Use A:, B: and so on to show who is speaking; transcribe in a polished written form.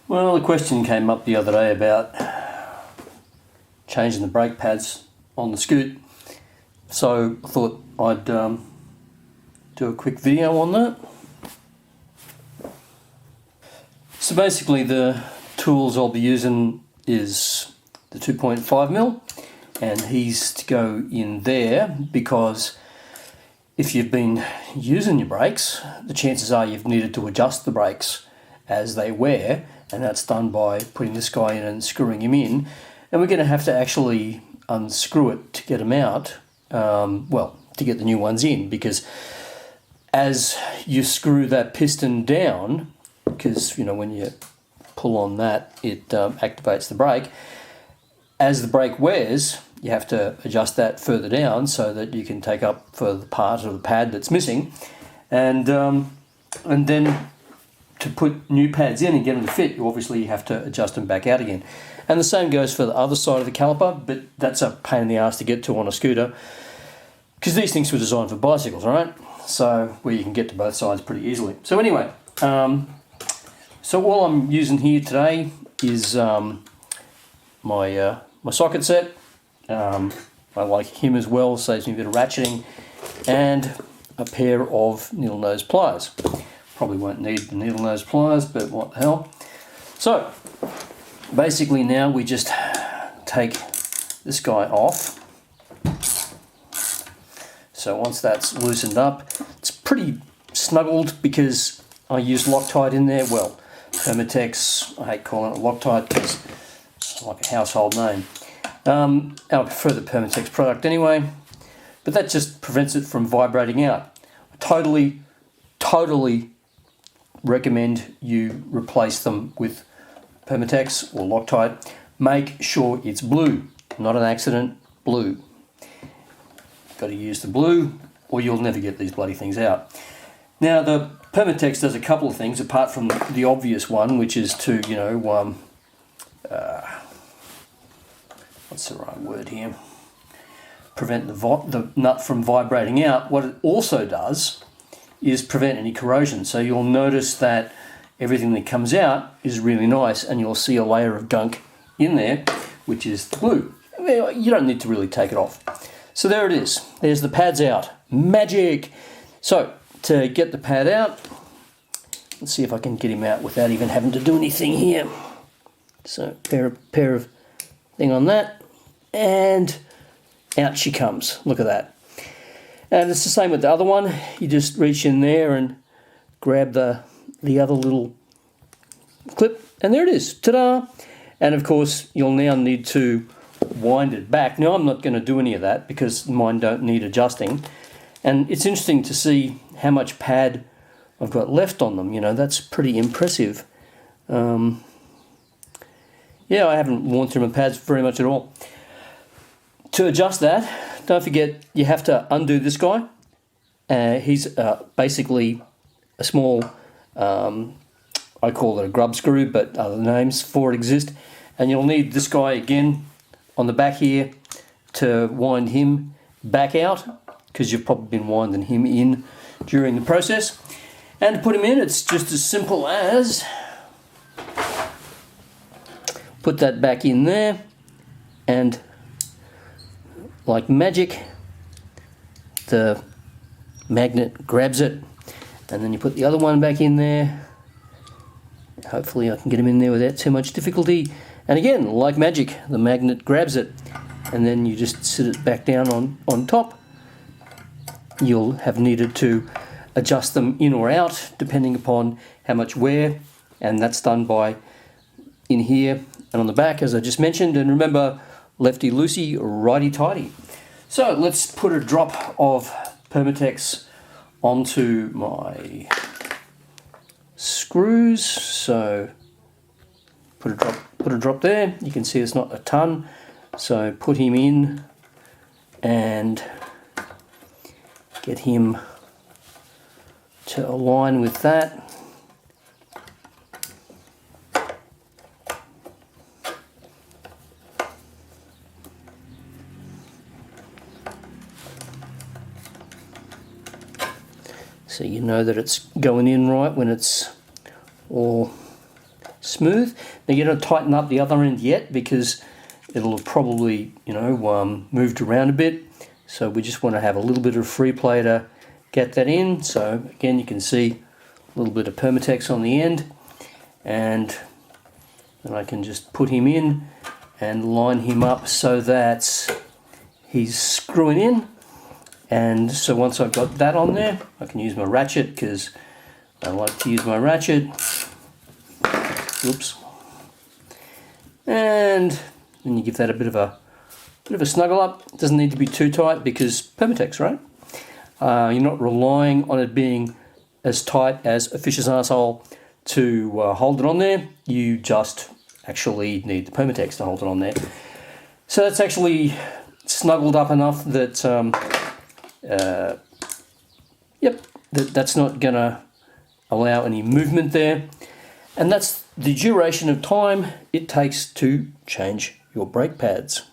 A: Well, the question came up the other day about changing the brake pads on the scoot, so I thought I'd do a quick video on that. So basically the tools I'll be using is the 2.5mm, and he's to go in there because if you've been using your brakes, the chances are you've needed to adjust the brakes as they wear, and that's done by putting this guy in and screwing him in, and we're going to have to actually unscrew it to get them out, well, to get the new ones in, because as you screw that piston down, because you know when you pull on that it activates the brake, as the brake wears you have to adjust that further down so that you can take up for the part of the pad that's missing, and then to put new pads in and get them to fit, you obviously have to adjust them back out again. And the same goes for the other side of the caliper, but that's a pain in the ass to get to on a scooter, because these things were designed for bicycles, right? So where you can get to both sides pretty easily. So anyway, so all I'm using here today is my socket set. I like him as well, saves me a bit of ratcheting, and a pair of needle nose pliers. Probably won't need the needle nose pliers, but what the hell. So basically now we just take this guy off. So once that's loosened up, it's pretty snuggled because I use Loctite in there. Well, Permatex, I hate calling it Loctite because it's like a household name. I prefer the Permatex product anyway, but that just prevents it from vibrating out. I totally recommend you replace them with Permatex or Loctite. Make sure it's blue, not an accident, blue. Got to use the blue or you'll never get these bloody things out. Now the Permatex does a couple of things apart from the obvious one, which is to, you know, what's the right word here? Prevent the nut from vibrating out. What it also does is prevent any corrosion. So you'll notice that everything that comes out is really nice, and you'll see a layer of gunk in there, which is the glue. You don't need to really take it off. So there it is. There's the pads out. Magic! So to get the pad out, let's see if I can get him out without even having to do anything here. So pair of thing on that, and out she comes. Look at that. And it's the same with the other one. You just reach in there and grab the other little clip, and there it is. Ta-da! And of course, you'll now need to wind it back. Now, I'm not going to do any of that because mine don't need adjusting. And it's interesting to see how much pad I've got left on them. You know, that's pretty impressive. Yeah, I haven't worn through my pads very much at all. To adjust that, don't forget you have to undo this guy. He's basically a small, I call it a grub screw, but other names for it exist. And you'll need this guy again on the back here to wind him back out, because you've probably been winding him in during the process. And to put him in, it's just as simple as put that back in there, and like magic, the magnet grabs it, and then you put the other one back in there. Hopefully I can get him in there without too much difficulty. And again, like magic, the magnet grabs it, and then you just sit it back down on top. You'll have needed to adjust them in or out depending upon how much wear, and that's done by in here and on the back, as I just mentioned. And remember, lefty loosey, righty tighty. So let's put a drop of Permatex onto my screws. So put a drop there. You can see it's not a ton. So put him in and get him to align with that. So you know that it's going in right when it's all smooth. Now you don't tighten up the other end yet because it'll have probably, moved around a bit. So we just want to have a little bit of free play to get that in. So again, you can see a little bit of Permatex on the end, and then I can just put him in and line him up so that he's screwing in. And so once I've got that on there, I can use my ratchet because I like to use my ratchet. Oops. And then you give that a bit of a snuggle up. It doesn't need to be too tight because Permatex, right? You're not relying on it being as tight as a fish's arsehole to hold it on there. You just actually need the Permatex to hold it on there. So that's actually snuggled up enough that, that's not going to allow any movement there. And that's the duration of time it takes to change your brake pads.